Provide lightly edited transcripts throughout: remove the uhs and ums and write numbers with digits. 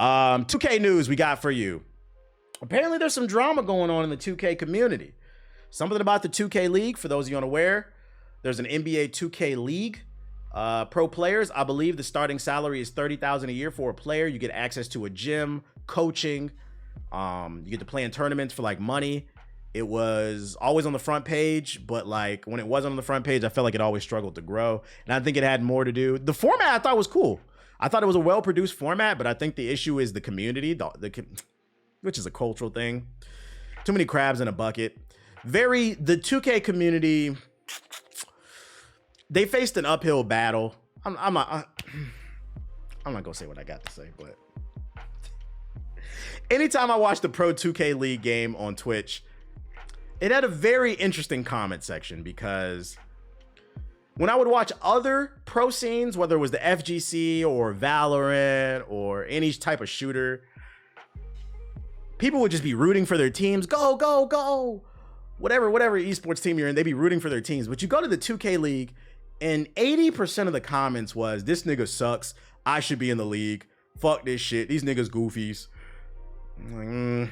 2K news we got for you. Apparently there's some drama going on in the 2K community. Something about the 2K League, for those of you unaware, there's an NBA 2K League. Pro players, I believe the starting salary is $30,000 a year for a player. You get access to a gym, coaching. You get to play in tournaments for like money. It was always on the front page, but like when it wasn't on the front page, I felt like it always struggled to grow. And I think it had more to do. The format I thought was cool. I thought it was a well-produced format, but I think the issue is the community, which is a cultural thing. Too many crabs in a bucket. The 2K community, they faced an uphill battle. I'm not gonna say what I got to say, but anytime I watch the Pro 2K League game on Twitch, it had a very interesting comment section because when I would watch other pro scenes, whether it was the FGC or Valorant or any type of shooter, people would just be rooting for their teams. Go, go, go. Whatever esports team you're in, they'd be rooting for their teams. But you go to the 2K League and 80% of the comments was, this nigga sucks. I should be in the league. Fuck this shit. These niggas goofies. I'm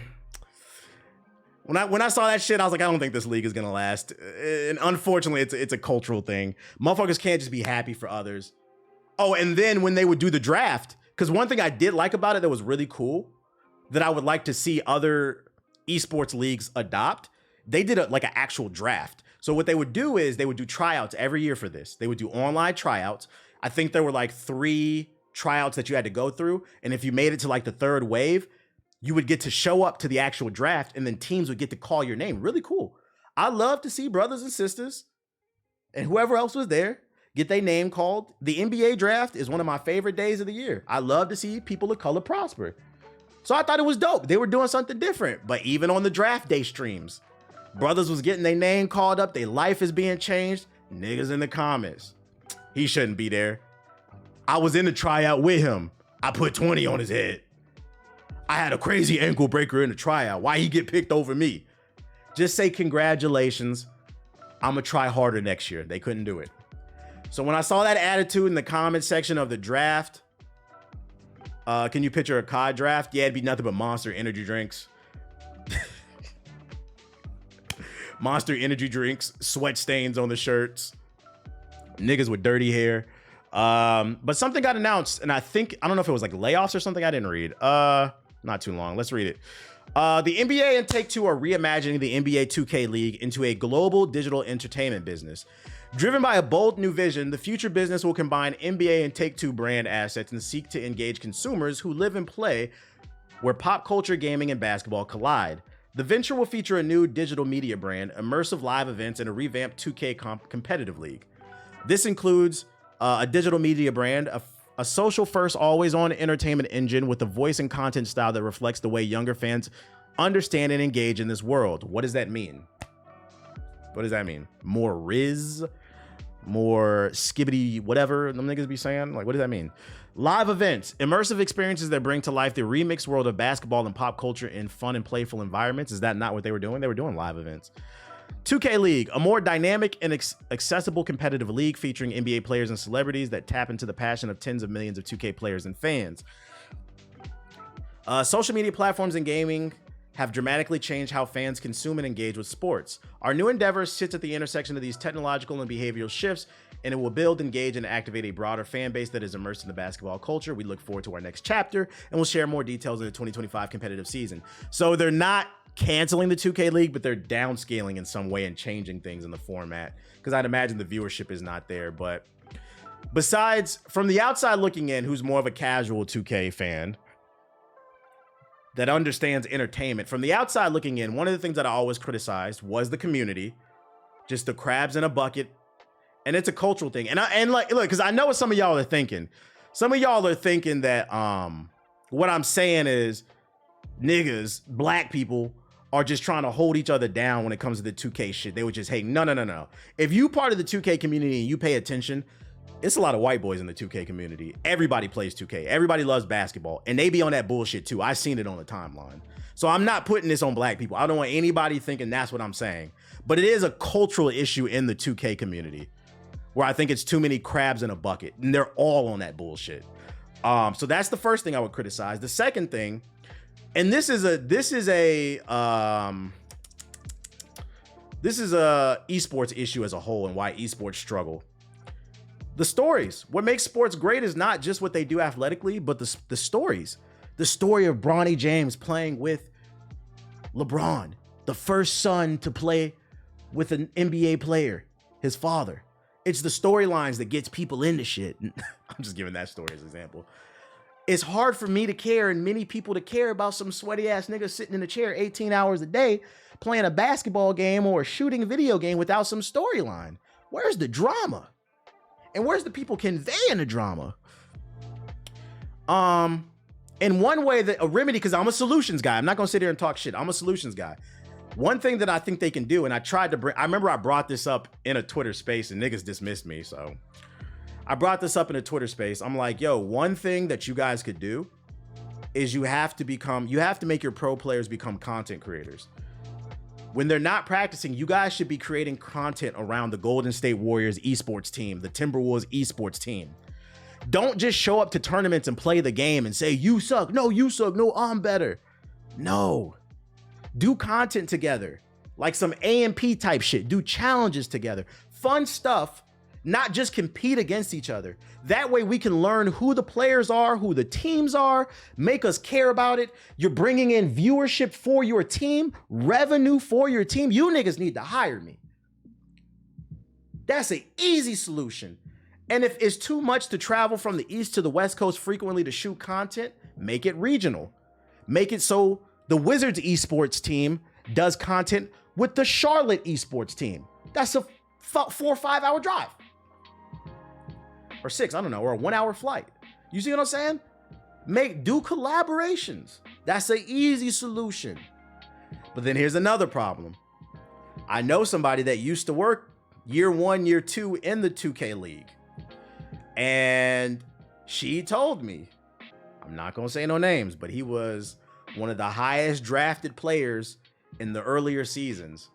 like, When I saw that shit, I was like, I don't think this league is gonna last. And unfortunately, it's a cultural thing. Motherfuckers can't just be happy for others. Oh, and then when they would do the draft, because one thing I did like about it that was really cool, that I would like to see other esports leagues adopt, they did like an actual draft. So what they would do is they would do tryouts every year for this. They would do online tryouts. I think there were like 3 tryouts that you had to go through. And if you made it to like the 3rd wave, you would get to show up to the actual draft and then teams would get to call your name. Really cool. I love to see brothers and sisters and whoever else was there get their name called. The NBA draft is one of my favorite days of the year. I love to see people of color prosper. So I thought it was dope. They were doing something different. But even on the draft day streams, brothers was getting their name called up. Their life is being changed. Niggas in the comments. He shouldn't be there. I was in the tryout with him. I put 20 on his head. I had a crazy ankle breaker in the tryout. Why he get picked over me? Just say congratulations. I'm gonna try harder next year. They couldn't do it. So when I saw that attitude in the comment section of the draft, can you picture a COD draft? Yeah, it'd be nothing but Monster energy drinks. Monster energy drinks, sweat stains on the shirts, niggas with dirty hair. But something got announced, and I don't know if it was like layoffs or something. I didn't read. Not too long. Let's read it. The NBA and Take-Two are reimagining the NBA 2K League into a global digital entertainment business. Driven by a bold new vision, the future business will combine NBA and Take-Two brand assets and seek to engage consumers who live and play where pop culture, gaming, and basketball collide. The venture will feature a new digital media brand, immersive live events, and a revamped 2K competitive league. This includes a digital media brand, a social-first, always-on entertainment engine with a voice and content style that reflects the way younger fans understand and engage in this world. What does that mean? What does that mean? More Riz? More skibbity whatever them niggas be saying? Like, what does that mean? Live events, immersive experiences that bring to life the remixed world of basketball and pop culture in fun and playful environments. Is that not what they were doing? They were doing live events. 2K League, a more dynamic and accessible competitive league featuring NBA players and celebrities that tap into the passion of tens of millions of 2K players and fans. Social media platforms and gaming have dramatically changed how fans consume and engage with sports. Our new endeavor sits at the intersection of these technological and behavioral shifts, and it will build, engage, and activate a broader fan base that is immersed in the basketball culture. We look forward to our next chapter, and we'll share more details in the 2025 competitive season. So they're not canceling the 2K League, but they're downscaling in some way and changing things in the format, because I'd imagine the viewership is not there. But besides, from the outside looking in, who's more of a casual 2K fan that understands entertainment, from the outside looking in, one of the things that I always criticized was the community, just the crabs in a bucket. And it's a cultural thing. And like, look, because I know what some of y'all are thinking. Some of y'all are thinking that what I'm saying is niggas, black people, are just trying to hold each other down when it comes to the 2K shit. They would just hate. No. If you part of the 2K community and you pay attention, it's a lot of white boys in the 2K community. Everybody plays 2K. Everybody loves basketball. And they be on that bullshit too. I've seen it on the timeline. So I'm not putting this on black people. I don't want anybody thinking that's what I'm saying. But it is a cultural issue in the 2K community where I think it's too many crabs in a bucket. And they're all on that bullshit. So that's the first thing I would criticize. The second thing, and this is a esports issue as a whole and why esports struggle. The stories. What makes sports great is not just what they do athletically, but the stories. The story of Bronny James playing with LeBron, the first son to play with an NBA player, his father. It's the storylines that gets people into shit. I'm just giving that story as an example. It's hard for me to care and many people to care about some sweaty ass nigga sitting in a chair 18 hours a day playing a basketball game or a shooting video game without some storyline. Where's the drama? And where's the people conveying the drama? In one way that a remedy, because I'm a solutions guy. I'm not gonna sit here and talk shit. I'm a solutions guy. One thing that I think they can do, and I remember I brought this up in a Twitter space and niggas dismissed me. So I brought this up in a Twitter space. I'm like, yo, one thing that you guys could do is you have to make your pro players become content creators. When they're not practicing, you guys should be creating content around the Golden State Warriors esports team, the Timberwolves esports team. Don't just show up to tournaments and play the game and say, you suck. No, you suck. No, I'm better. No. Do content together. Like some AMP type shit. Do challenges together. Fun stuff, not just compete against each other. That way we can learn who the players are, who the teams are, make us care about it. You're bringing in viewership for your team, revenue for your team. You niggas need to hire me. That's an easy solution. And if it's too much to travel from the East to the West Coast frequently to shoot content, make it regional. Make it so the Wizards esports team does content with the Charlotte esports team. That's a 4 or 5 hour drive. Or 6, I don't know, or a 1 hour flight. You see what I'm saying? Do collaborations. That's an easy solution. But then here's another problem. I know somebody that used to work year 1, year 2 in the 2K League. And she told me, I'm not gonna say no names, but he was one of the highest drafted players in the earlier seasons.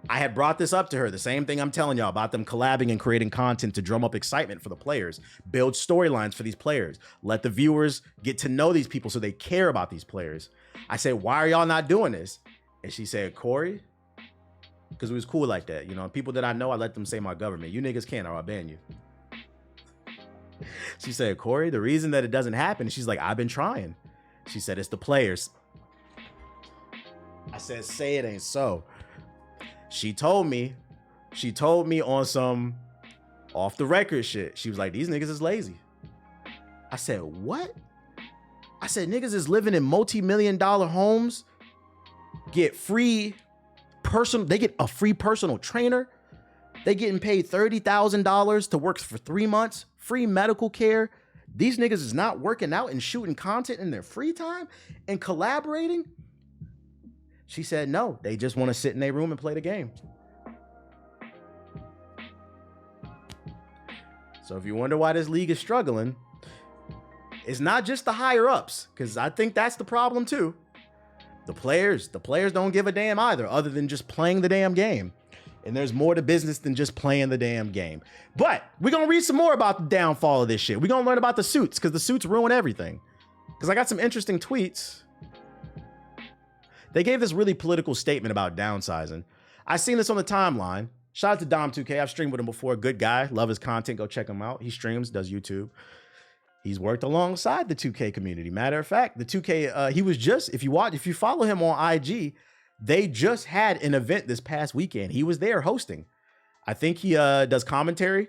I had brought this up to her, the same thing I'm telling y'all about them collabing and creating content to drum up excitement for the players, build storylines for these players, let the viewers get to know these people so they care about these players. I said, why are y'all not doing this? And she said, Corey, because we was cool like that. You know, people that I know, I let them say my government. You niggas can't or I'll ban you. She said, Corey, the reason that it doesn't happen, she's like, I've been trying. She said, it's the players. I said, say it ain't so. She told me on some off the record shit. She was like, these niggas is lazy. I said, what? I said, niggas is living in multi-million-dollar homes, they get a free personal trainer. They getting paid $30,000 to work for 3 months, free medical care. These niggas is not working out and shooting content in their free time and collaborating. She said, no, they just want to sit in their room and play the game. So if you wonder why this league is struggling, it's not just the higher ups, because I think that's the problem too. The players don't give a damn either, other than just playing the damn game. And there's more to business than just playing the damn game. But we're going to read some more about the downfall of this shit. We're going to learn about the suits, because the suits ruin everything. Because I got some interesting tweets. They gave this really political statement about downsizing. I seen this on the timeline. Shout out to Dom2K. I've streamed with him before. Good guy. Love his content. Go check him out. He streams, does YouTube. He's worked alongside the 2K community. Matter of fact, the 2K, he was just, if you follow him on IG, they just had an event this past weekend. He was there hosting. I think he does commentary.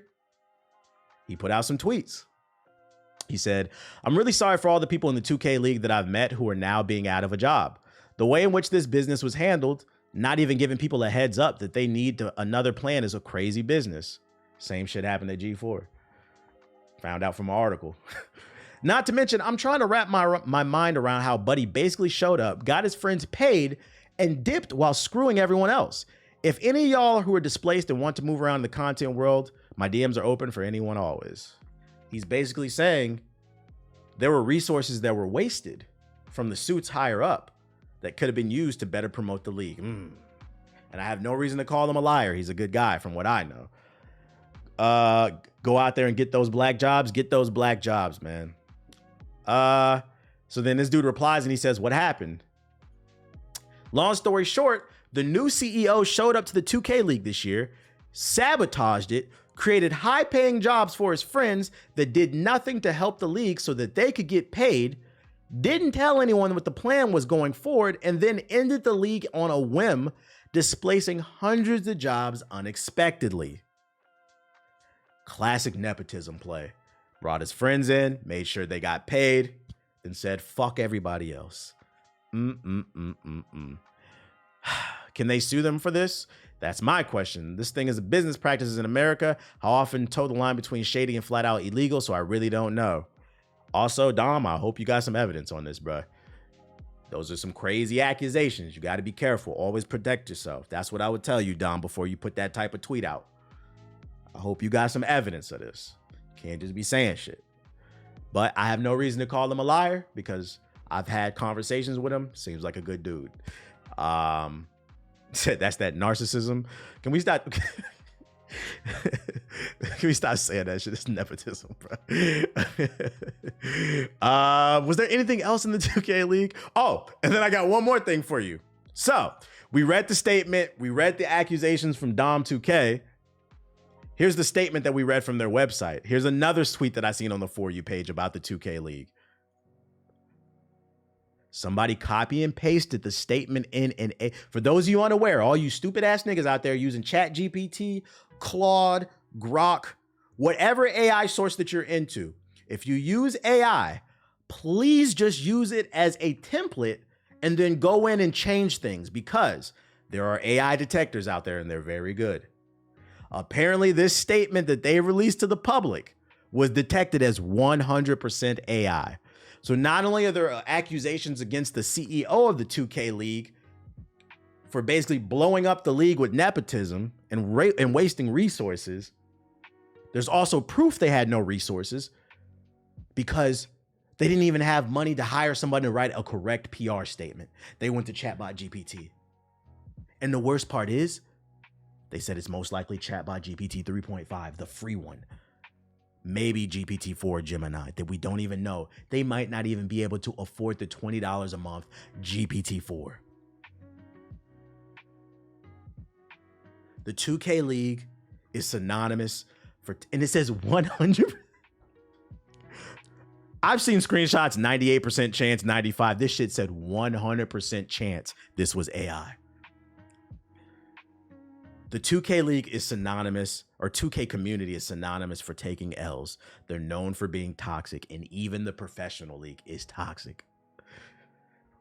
He put out some tweets. He said, I'm really sorry for all the people in the 2K League that I've met who are now being out of a job. The way in which this business was handled, not even giving people a heads up that they need another plan, is a crazy business. Same shit happened at G4. Found out from an article. Not to mention, I'm trying to wrap my mind around how Buddy basically showed up, got his friends paid, and dipped while screwing everyone else. If any of y'all who are displaced and want to move around the content world, my DMs are open for anyone always. He's basically saying there were resources that were wasted from the suits higher up that could have been used to better promote the league. And I have no reason to call him a liar. He's a good guy from what I know. Go out there and get those black jobs. Get those black jobs, man. So then this dude replies and he says, what happened? Long story short, the new CEO showed up to the 2K League this year, sabotaged it, created high-paying jobs for his friends that did nothing to help the league so that they could get paid, didn't tell anyone what the plan was going forward, and then ended the league on a whim, displacing hundreds of jobs unexpectedly. Classic nepotism play. Brought his friends in, made sure they got paid, then said, fuck everybody else. Can they sue them for this? That's my question. This thing is a business practices in America. How often toe the line between shady and flat out illegal? So I really don't know. Also, Dom, I hope you got some evidence on this, bro. Those are some crazy accusations. You got to be careful. Always protect yourself. That's what I would tell you, Dom, before you put that type of tweet out. I hope you got some evidence of this. Can't just be saying shit. But I have no reason to call him a liar because I've had conversations with him. Seems like a good dude. That's that narcissism. Can we stop? Can we stop saying that shit? It's nepotism, bro. Was there anything else in the 2K League? Oh, and then I got one more thing for you. So we read the statement. We read the accusations from Dom 2K. Here's the statement that we read from their website. Here's another tweet that I seen on the For You page about the 2K League. Somebody copy and pasted the statement in an A. For those of you unaware, all you stupid ass niggas out there using ChatGPT, Claude, Grok, whatever AI source that you're into, if you use AI, please just use it as a template and then go in and change things because there are AI detectors out there and they're very good. Apparently, this statement that they released to the public was detected as 100% AI. So not only are there accusations against the CEO of the 2K League for basically blowing up the league with nepotism and wasting resources, there's also proof they had no resources because they didn't even have money to hire somebody to write a correct PR statement. They went to Chatbot GPT. And the worst part is, they said it's most likely Chatbot GPT 3.5, the free one. Maybe GPT-4 Gemini that we don't even know. They might not even be able to afford the $20 a month GPT-4. The 2K League is synonymous for, and it says 100. I've seen screenshots, 98% chance, 95. This shit said 100% chance this was AI. The 2K League is synonymous, or 2K community is synonymous for taking L's. They're known for being toxic, and even the professional league is toxic.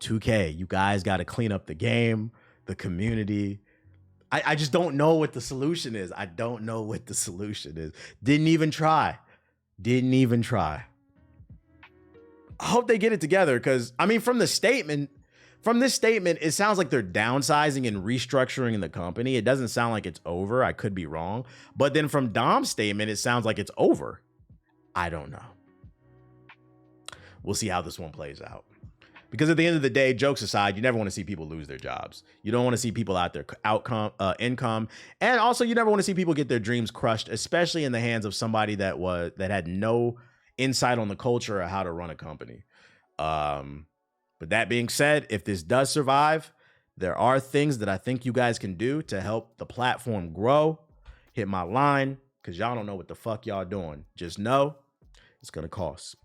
2K, you guys got to clean up the game, the community. I just don't know what the solution is. I don't know what the solution is. Didn't even try. I hope they get it together because, I mean, from this statement, it sounds like they're downsizing and restructuring the company. It doesn't sound like it's over. I could be wrong. But then from Dom's statement, it sounds like it's over. I don't know. We'll see how this one plays out. Because at the end of the day, jokes aside, you never want to see people lose their jobs. You don't want to see people out their income. And also, you never want to see people get their dreams crushed, especially in the hands of somebody that had no insight on the culture or how to run a company. But that being said, if this does survive, there are things that I think you guys can do to help the platform grow. Hit my line, because y'all don't know what the fuck y'all doing. Just know it's going to cost.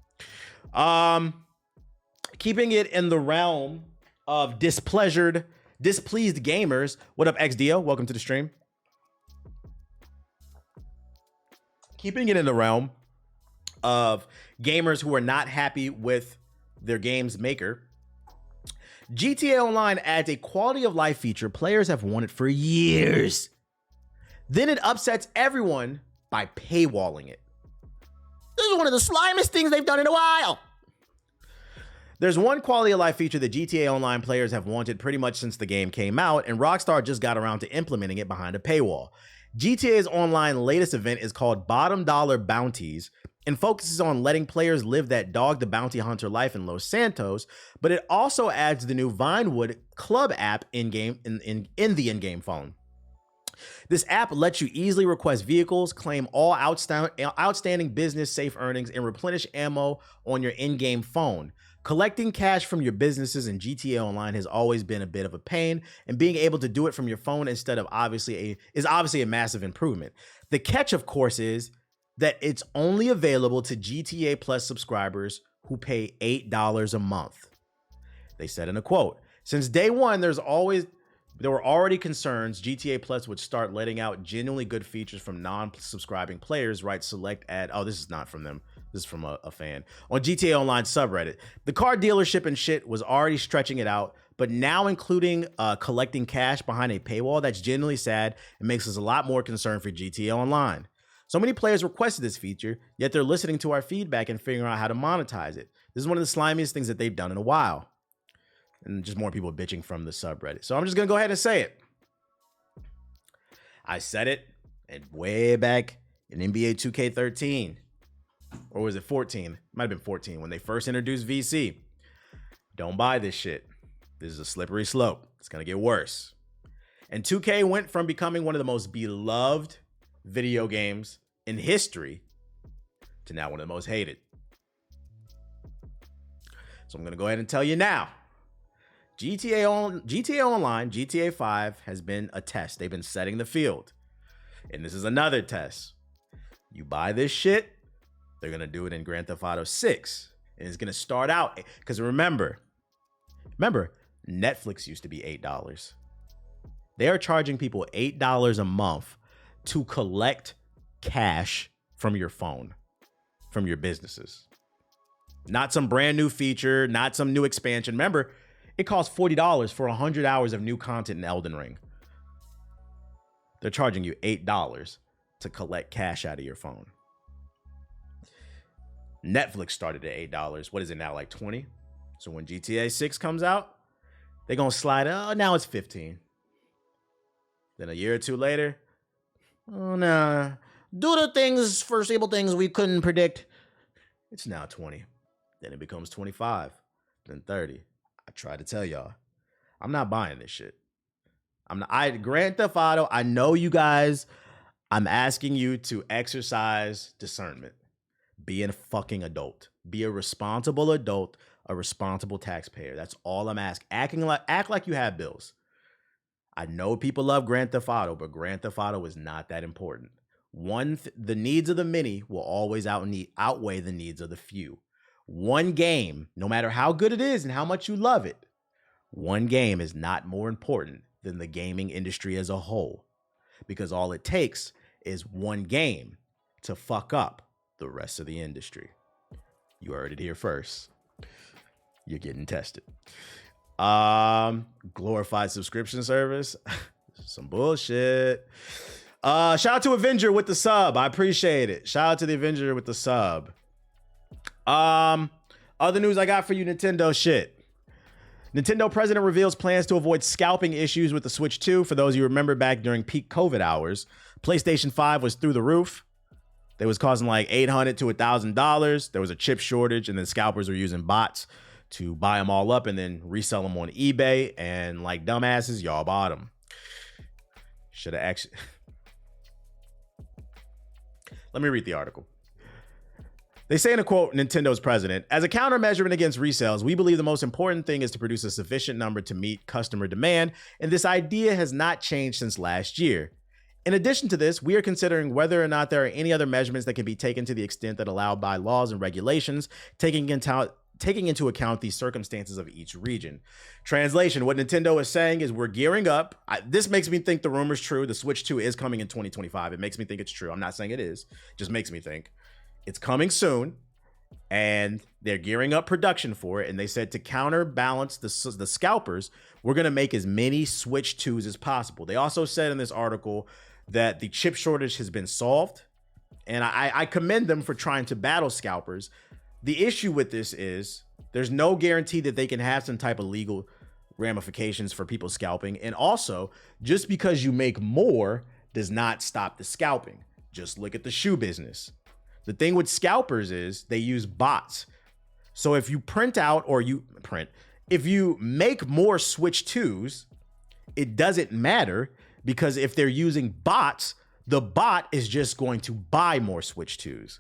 Keeping it in the realm of displeased gamers. What up, XDO? Welcome to the stream. Keeping it in the realm of gamers who are not happy with their game's maker. GTA Online adds a quality of life feature players have wanted for years. Then it upsets everyone by paywalling it. This is one of the slimiest things they've done in a while. There's one quality of life feature that GTA Online players have wanted pretty much since the game came out, and Rockstar just got around to implementing it behind a paywall. GTA's online latest event is called Bottom Dollar Bounties and focuses on letting players live that Dog the Bounty Hunter life in Los Santos, but it also adds the new Vinewood Club app in the in-game phone. This app lets you easily request vehicles, claim all outstanding business safe earnings, and replenish ammo on your in-game phone. Collecting cash from your businesses in GTA Online has always been a bit of a pain, and being able to do it from your phone instead of obviously a massive improvement. The catch, of course, is that it's only available to GTA Plus subscribers who pay $8 a month. They said in a quote, "Since day one, there were already concerns GTA Plus would start letting out genuinely good features from non-subscribing players, right? Select ad." Oh, this is not from them. This is from a fan. On GTA Online subreddit. "The car dealership and shit was already stretching it out, but now including collecting cash behind a paywall, that's genuinely sad and makes us a lot more concerned for GTA Online. So many players requested this feature, yet they're listening to our feedback and figuring out how to monetize it. This is one of the slimiest things that they've done in a while." And just more people bitching from the subreddit. So I'm just going to go ahead and say it. I said it way back in NBA 2K13. Or was it 14? Might have been 14 when they first introduced VC. Don't buy this shit. This is a slippery slope. It's going to get worse. And 2K went from becoming one of the most beloved video games in history to now one of the most hated. So I'm going to go ahead and tell you now. GTA Online, GTA 5 has been a test. They've been setting the field. And this is another test. You buy this shit, they're going to do it in Grand Theft Auto 6. And it's going to start out, because remember, Netflix used to be $8. They are charging people $8 a month to collect cash from your phone, from your businesses. Not some brand new feature, not some new expansion. Remember, it costs $40 for 100 hours of new content in Elden Ring. They're charging you $8 to collect cash out of your phone. Netflix started at $8. What is it now, like 20? So when GTA 6 comes out, they're going to slide, oh, now it's 15. Then a year or two later, oh, no. Due to things, foreseeable things we couldn't predict, it's now 20. Then it becomes 25, then 30. I try to tell y'all, I'm not buying this shit. Grand Theft Auto, I know you guys, I'm asking you to exercise discernment. Be a fucking adult. Be a responsible adult, a responsible taxpayer. That's all I'm asking. Act like you have bills. I know people love Grand Theft Auto, but Grand Theft Auto is not that important. The needs of the many will always outweigh the needs of the few. One game, no matter how good it is and how much you love it, one game is not more important than the gaming industry as a whole. Because all it takes is one game to fuck up the rest of the industry. You heard it here first. You're getting tested. Glorified subscription service. Some bullshit. Shout out to Avenger with the sub. I appreciate it. Shout out to the Avenger with the sub. Other news I got for you, Nintendo shit. Nintendo president reveals plans to avoid scalping issues with the Switch 2. For those you remember back during peak COVID hours, PlayStation 5 was through the roof. They was costing like $800 to $1,000. There was a chip shortage, and then scalpers were using bots to buy them all up and then resell them on eBay. And like dumbasses, y'all bought them. Should have actually... Let me read the article. They say in a quote, Nintendo's president, "As a countermeasure against resales, we believe the most important thing is to produce a sufficient number to meet customer demand, and this idea has not changed since last year. In addition to this, we are considering whether or not there are any other measurements that can be taken to the extent that allowed by laws and regulations, taking into account the circumstances of each region." Translation, what Nintendo is saying is we're gearing up. This makes me think the rumor's true. The Switch 2 is coming in 2025. It makes me think it's true. I'm not saying it is. It just makes me think. It's coming soon, and they're gearing up production for it. And they said to counterbalance the scalpers, we're going to make as many Switch 2s as possible. They also said in this article that the chip shortage has been solved. And I commend them for trying to battle scalpers. The issue with this is there's no guarantee that they can have some type of legal ramifications for people scalping. And also, just because you make more does not stop the scalping. Just look at the shoe business. The thing with scalpers is they use bots. So if you if you make more Switch 2s, it doesn't matter because if they're using bots, the bot is just going to buy more Switch 2s.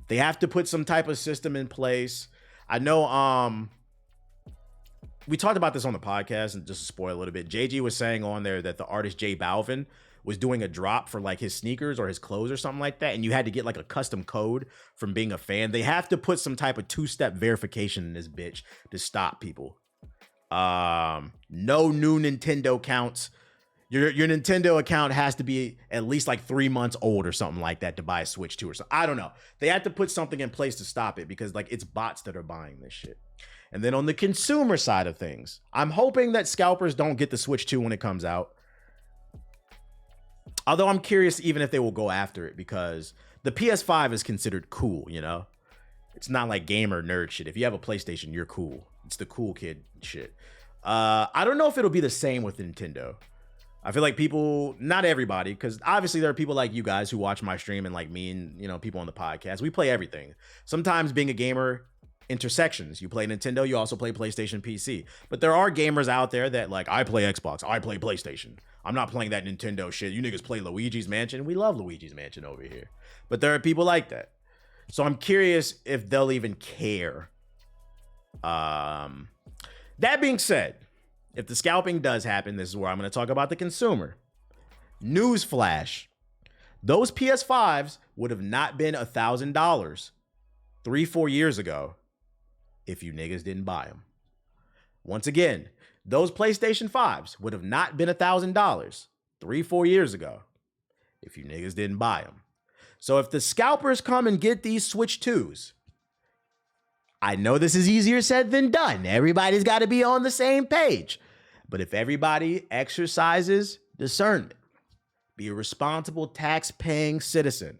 They have to put some type of system in place. I know we talked about this on the podcast, and just to spoil a little bit, JG was saying on there that the artist J Balvin was doing a drop for like his sneakers or his clothes or something like that, and you had to get like a custom code from being a fan. They have to put some type of 2-step verification in this bitch to stop people. No new Nintendo accounts. Your Nintendo account has to be at least like 3 months old or something like that to buy a Switch 2 or something. I don't know. They have to put something in place to stop it, because like it's bots that are buying this shit. And then on the consumer side of things, I'm hoping that scalpers don't get the Switch 2 when it comes out. Although I'm curious even if they will go after it, because the PS5 is considered cool, you know? It's not like gamer nerd shit. If you have a PlayStation, you're cool. It's the cool kid shit. I don't know if it'll be the same with Nintendo. I feel like people, not everybody, because obviously there are people like you guys who watch my stream, and like me and, you know, people on the podcast. We play everything. Sometimes being a gamer intersections. You play Nintendo, you also play PlayStation, PC. But there are gamers out there that like, I play Xbox, I play PlayStation. I'm not playing that Nintendo shit. You niggas play Luigi's Mansion. We love Luigi's Mansion over here. But there are people like that. So I'm curious if they'll even care. That being said, if the scalping does happen, this is where I'm going to talk about the consumer. Newsflash. Those PS5s would have not been $1,000 3-4 years ago if you niggas didn't buy them. Once again, those PlayStation 5s would have not been $1,000 3-4 years ago if you niggas didn't buy them. So if the scalpers come and get these Switch 2s, I know this is easier said than done. Everybody's got to be on the same page. But if everybody exercises discernment, be a responsible tax-paying citizen,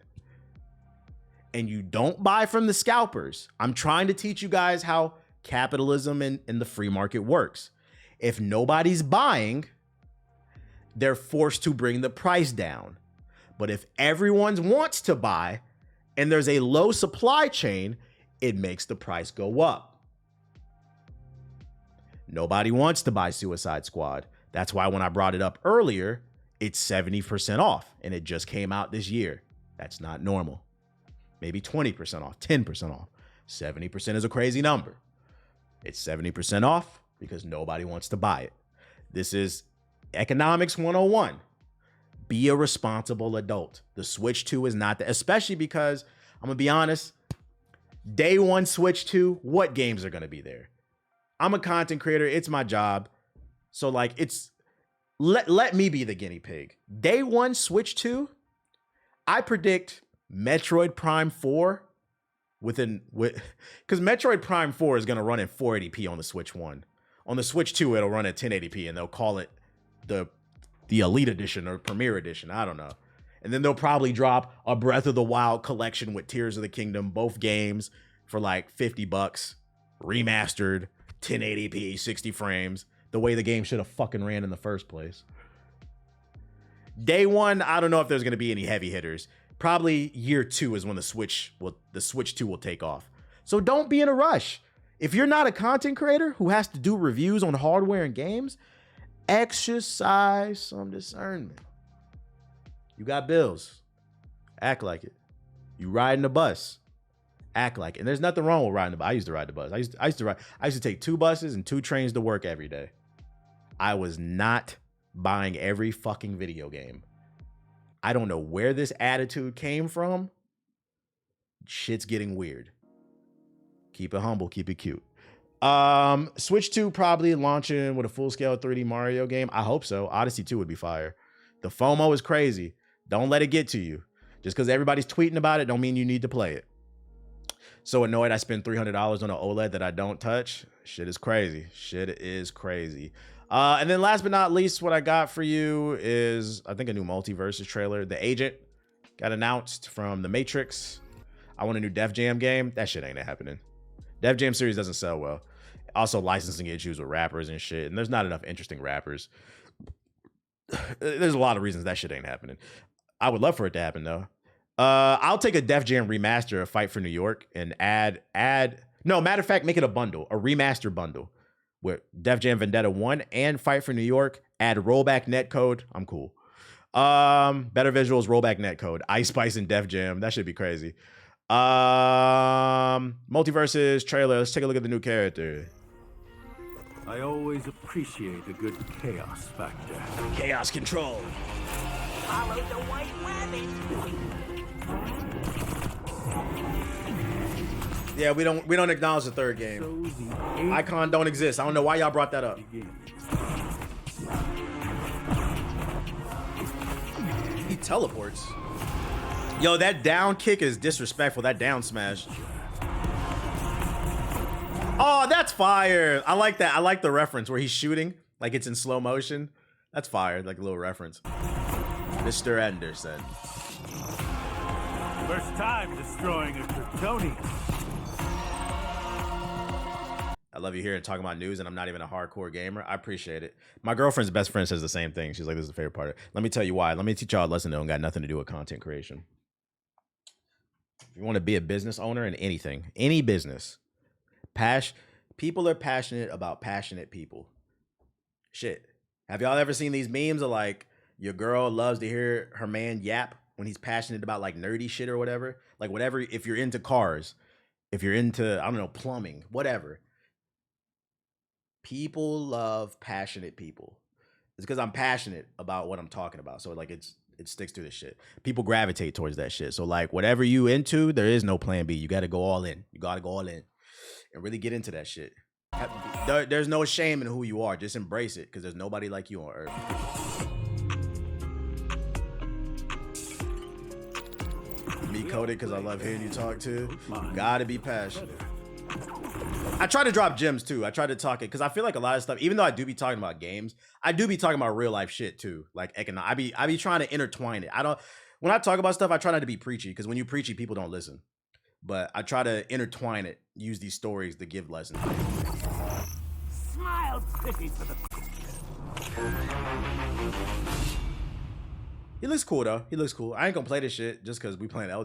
and you don't buy from the scalpers, I'm trying to teach you guys how capitalism and the free market works. If nobody's buying, they're forced to bring the price down. But if everyone wants to buy and there's a low supply chain, it makes the price go up. Nobody wants to buy Suicide Squad. That's why when I brought it up earlier, it's 70% off, and it just came out this year. That's not normal. Maybe 20% off, 10% off. 70% is a crazy number. It's 70% off because nobody wants to buy it. This is economics 101. Be a responsible adult. The Switch 2 is not that, especially because, I'm going to be honest, day one Switch 2, what games are going to be there? I'm a content creator. It's my job. So like, let me be the guinea pig. Day one Switch 2, I predict Metroid Prime 4 because Metroid Prime 4 is going to run in 480p on the Switch 1. On the Switch 2, it'll run at 1080p, and they'll call it the Elite Edition or Premier Edition. I don't know. And then they'll probably drop a Breath of the Wild collection with Tears of the Kingdom, both games, for like $50, remastered, 1080p, 60 frames, the way the game should have fucking ran in the first place. Day one, I don't know if there's going to be any heavy hitters. Probably year 2 is when the Switch 2 will take off. So don't be in a rush. If you're not a content creator who has to do reviews on hardware and games, exercise some discernment. You got bills. Act like it. You riding the bus. Act like it. And there's nothing wrong with riding the bus. I used to ride the bus. I used to take 2 buses and 2 trains to work every day. I was not buying every fucking video game. I don't know where this attitude came from. Shit's getting weird. Keep it humble, keep it cute. Switch 2 probably launching with a full-scale 3D Mario game. I hope so. Odyssey 2 would be fire. The FOMO is crazy. Don't let it get to you. Just because everybody's tweeting about it don't mean you need to play it. So annoyed I spent $300 on an OLED that I don't touch. Shit is crazy. Shit is crazy. And then last but not least, what I got for you is, I think, a new Multiverse trailer. The Agent got announced from The Matrix. I want a new Def Jam game. That shit ain't happening. Def Jam series doesn't sell well. Also licensing issues with rappers and shit. And there's not enough interesting rappers. There's a lot of reasons that shit ain't happening. I would love for it to happen though. I'll take a Def Jam remaster of Fight for New York and no, matter of fact, make it a bundle, a remaster bundle with Def Jam Vendetta 1 and Fight for New York. Add rollback netcode. I'm cool. Better visuals, rollback netcode, Ice Spice and Def Jam. That should be crazy. Multiverse's trailer. Let's take a look at the new character. I always appreciate a good chaos factor. Chaos control. Follow the white rabbit. Yeah, we don't acknowledge the third game. Icon don't exist. I don't know why y'all brought that up. He teleports. Yo, that down kick is disrespectful. That down smash. Oh, that's fire. I like that. I like the reference where he's shooting like it's in slow motion. That's fire. Like a little reference. Mr. Anderson. First time destroying a Kryptonian. I love you here and talking about news, and I'm not even a hardcore gamer. I appreciate it. My girlfriend's best friend says the same thing. She's like, this is the favorite part. Let me tell you why. Let me teach y'all a lesson that don't got nothing to do with content creation. If you want to be a business owner in anything, any business, people are passionate about passionate people. Shit. Have y'all ever seen these memes of like, your girl loves to hear her man yap when he's passionate about like nerdy shit or whatever? Like whatever, if you're into cars, if you're into, I don't know, plumbing, whatever. People love passionate people. It's because I'm passionate about what I'm talking about. So like it sticks to this shit. People gravitate towards that shit. So like whatever you into, there is no plan B. You got to go all in. You got to go all in and really get into that shit. There's no shame in who you are. Just embrace it because there's nobody like you on earth. Me coded because I love hearing you talk too. You gotta be passionate. I try to drop gems too. I try to talk it because I feel like a lot of stuff, even though I do be talking about games, I do be talking about real life shit too. Like economic. I be trying to intertwine it. When I talk about stuff, I try not to be preachy because when you preachy, people don't listen. But I try to intertwine it, use these stories to give lessons. Smile pretty for the... He looks cool though. He looks cool. I ain't gonna play this shit just because we playing